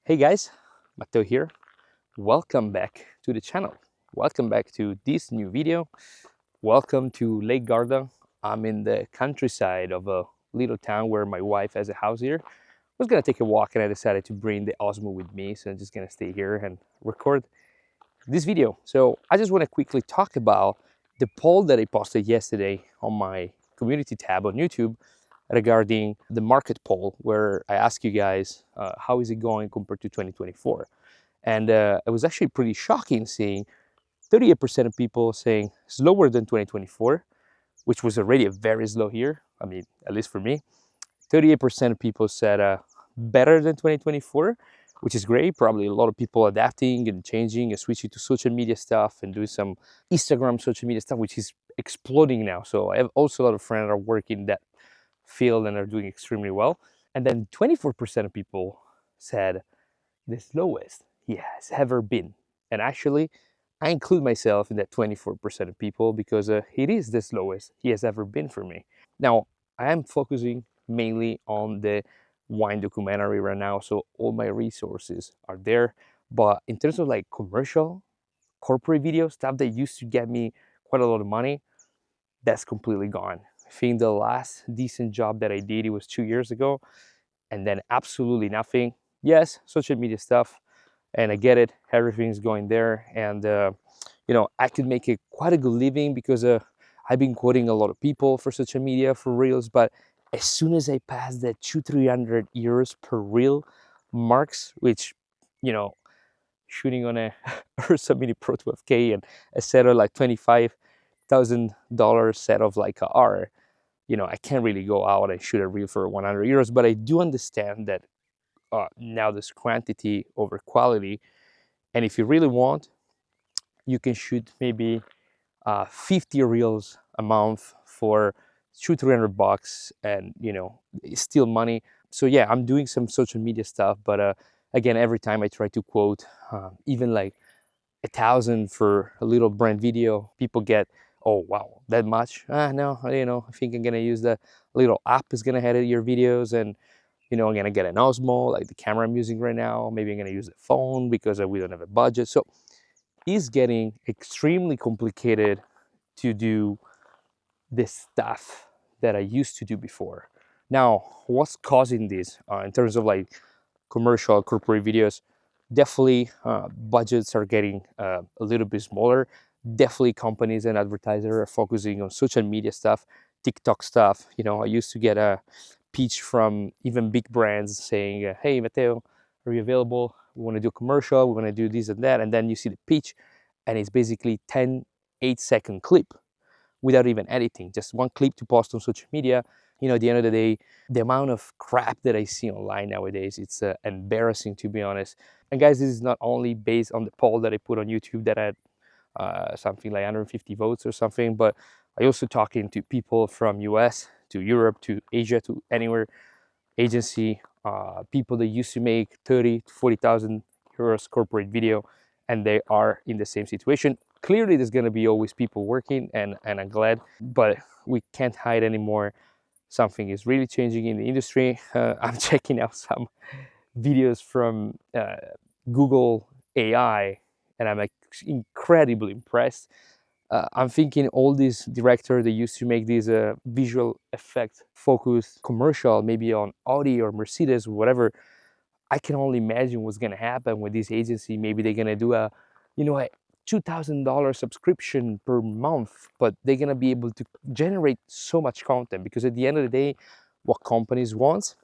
Hey guys, Matteo here. Welcome back to the channel. Welcome back to this new video. Welcome to Lake Garda. I'm in the countryside of a little town where my wife has a house here. I was gonna take a walk and I decided to bring the Osmo with me, so I'm just gonna stay here and record this video. So I just wanna quickly talk about the poll that I posted yesterday on my community tab on YouTube regarding the market poll, where I asked you guys how is it going compared to 2024. And it was actually pretty shocking seeing 38% of people saying slower than 2024, which was already a very slow year. I mean, at least for me. 38% of people said better than 2024, which is great. Probably a lot of people adapting and changing and switching to social media stuff and doing some Instagram social media stuff, which is exploding now. So I have also a lot of friends that are working that field and are doing extremely well. And then 24% of people said the slowest he has ever been. And actually, I include myself in that 24% of people because it is the slowest he has ever been for me. Now, I am focusing mainly on the wine documentary right now, so all my resources are there. But in terms of like commercial, corporate video stuff that used to get me quite a lot of money, that's completely gone. I think the last decent job that I did, it was 2 years ago, and then absolutely nothing. Yes, social media stuff, and I get it. Everything's going there, and I could make it quite a good living because I've been quoting a lot of people for social media for reels. But as soon as I pass that 200-300 euros per reel marks, which you know, shooting on a Ursa Mini Pro 12K and a set of like $25,000 set of like a R, I can't really go out and shoot a reel for 100 euros. But I do understand that now there's quantity over quality, and if you really want, you can shoot maybe 50 reels a month for $200-300, and it's still money. So yeah, I'm doing some social media stuff, but again, every time I try to quote even like 1,000 for a little brand video, people get, oh wow, that much? No, I think I'm gonna use the little app is gonna edit your videos, and I'm gonna get an Osmo like the camera I'm using right now. Maybe I'm gonna use the phone because we don't have a budget. So it's getting extremely complicated to do the stuff that I used to do before. Now, what's causing this in terms of like commercial corporate videos? Definitely, budgets are getting a little bit smaller. Definitely, companies and advertisers are focusing on social media stuff, TikTok stuff. I used to get a pitch from even big brands saying, "Hey, Matteo, are you available? We want to do a commercial. We want to do this and that." And then you see the pitch, and it's basically 10 8-second clip without even editing, just one clip to post on social media. At the end of the day, the amount of crap that I see online nowadays, it's embarrassing, to be honest. And guys, this is not only based on the poll that I put on YouTube that had something like 150 votes or something, but I also talking to people from US to Europe to Asia to anywhere, agency, people that used to make 30 to 40,000 euros corporate video, and they are in the same situation. Clearly, there's going to be always people working, and I'm glad, but we can't hide anymore. Something is really changing in the industry. I'm checking out some videos from Google AI, and I'm like incredibly impressed. I'm thinking all these directors, they used to make these visual effect focused commercial, maybe on Audi or Mercedes or whatever. I can only imagine what's gonna happen with this agency. Maybe they're gonna do a $2,000 subscription per month, but they're gonna be able to generate so much content, because at the end of the day, what companies want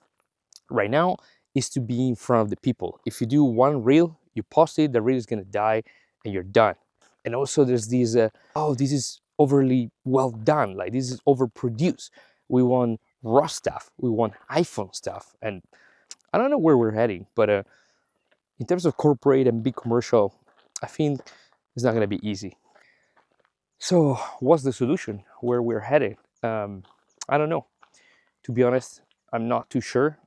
right now is to be in front of the people. If you do one reel, you post it, the reel is gonna die, and you're done. And also, there's these, oh, this is overly well done, like this is overproduced. We want raw stuff, we want iPhone stuff, and I don't know where we're heading, but in terms of corporate and big commercial, I think it's not gonna be easy. So, what's the solution? Where we're headed? I don't know. To be honest, I'm not too sure.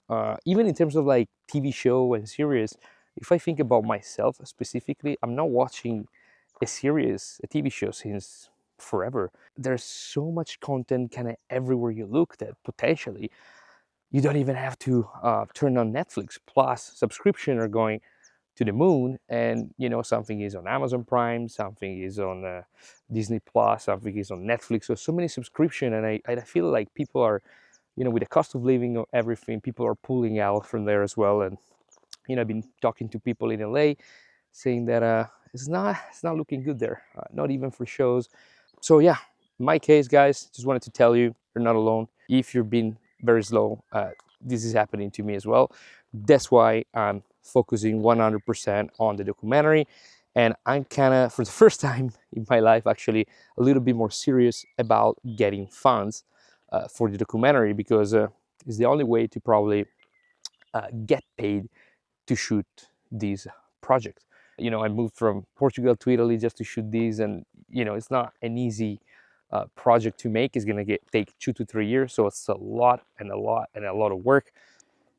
Even in terms of like TV show and series, if I think about myself specifically, I'm not watching a series, a TV show since forever. There's so much content kind of everywhere you look that potentially You don't even have to turn on Netflix. Plus, subscription are going to the moon, and something is on Amazon Prime, something is on Disney Plus, something is on Netflix. So many subscription, and I feel like people are, with the cost of living of everything, people are pulling out from there as well. And I've been talking to people in LA saying that it's not looking good there, not even for shows. So yeah, in my case, guys, just wanted to tell you you're not alone. If you're being very slow, this is happening to me as well. That's why I'm focusing 100% on the documentary, and I'm kind of, for the first time in my life, actually a little bit more serious about getting funds for the documentary, because it's the only way to probably get paid to shoot these projects. I moved from Portugal to Italy just to shoot these, and it's not an easy project to make. It's gonna take 2 to 3 years, so it's a lot and a lot and a lot of work.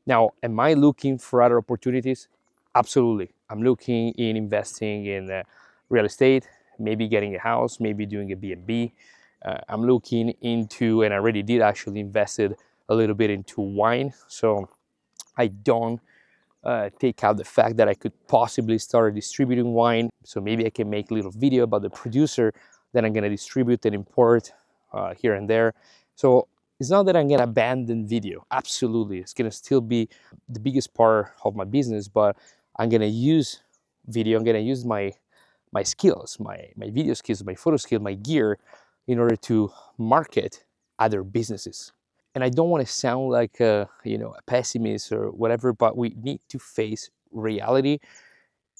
Now, am I looking for other opportunities? Absolutely. I'm looking in investing in real estate, maybe getting a house, maybe doing a B&B. I'm looking into, and I already did actually invested a little bit into wine. So I don't take out the fact that I could possibly start distributing wine. So maybe I can make a little video about the producer that I'm gonna distribute and import here and there. So it's not that I'm gonna abandon video. Absolutely, it's gonna still be the biggest part of my business, but I'm gonna use video. I'm gonna use my skills, my video skills, my photo skills, my gear, in order to market other businesses. And I don't want to sound like a pessimist or whatever, but we need to face reality.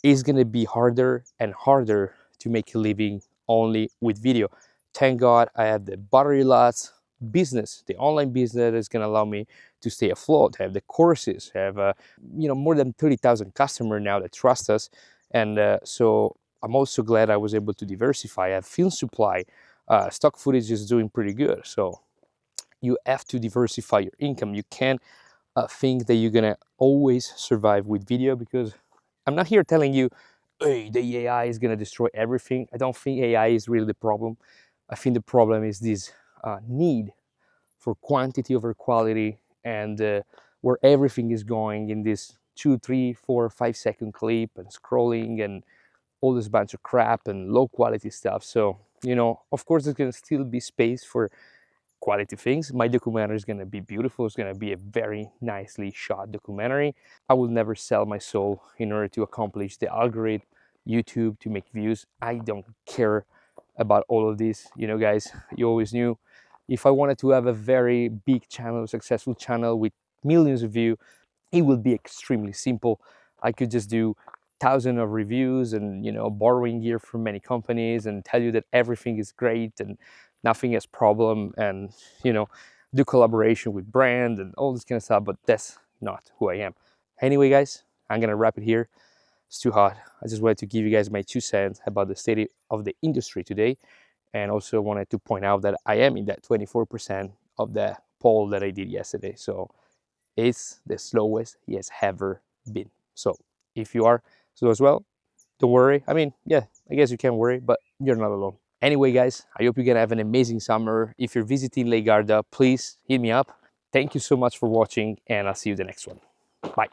It's going to be harder and harder to make a living only with video. Thank God I have the battery lots business, the online business that is going to allow me to stay afloat. I have the courses, have more than 30,000 customers now that trust us, and so I'm also glad I was able to diversify. I have film supply, stock footage is doing pretty good. So you have to diversify your income. You can't think that you're gonna always survive with video, because I'm not here telling you, hey, the AI is gonna destroy everything. I don't think AI is really the problem. I think the problem is this need for quantity over quality, and where everything is going in this 2, 3, 4, 5 second clip and scrolling and all this bunch of crap and low quality stuff. So, of course, there's gonna still be space for quality things. My documentary is going to be beautiful. It's going to be a very nicely shot documentary. I will never sell my soul in order to accomplish the algorithm, YouTube, to make views. I don't care about all of this. Guys, you always knew if I wanted to have a very big channel, successful channel with millions of views, it will be extremely simple. I could just do thousands of reviews and borrowing gear from many companies and tell you that everything is great and nothing is problem, and do collaboration with brand and all this kind of stuff. But that's not who I am. Anyway, guys, I'm gonna wrap it here. It's too hot. I just wanted to give you guys my 2 cents about the state of the industry today, and also wanted to point out that I am in that 24% of the poll that I did yesterday. So it's the slowest he has ever been. So if you are slow as well, don't worry. I mean, yeah, I guess you can worry, but you're not alone. Anyway, guys, I hope you're gonna have an amazing summer. If you're visiting Lake Garda, please hit me up. Thank you so much for watching, and I'll see you the next one. Bye.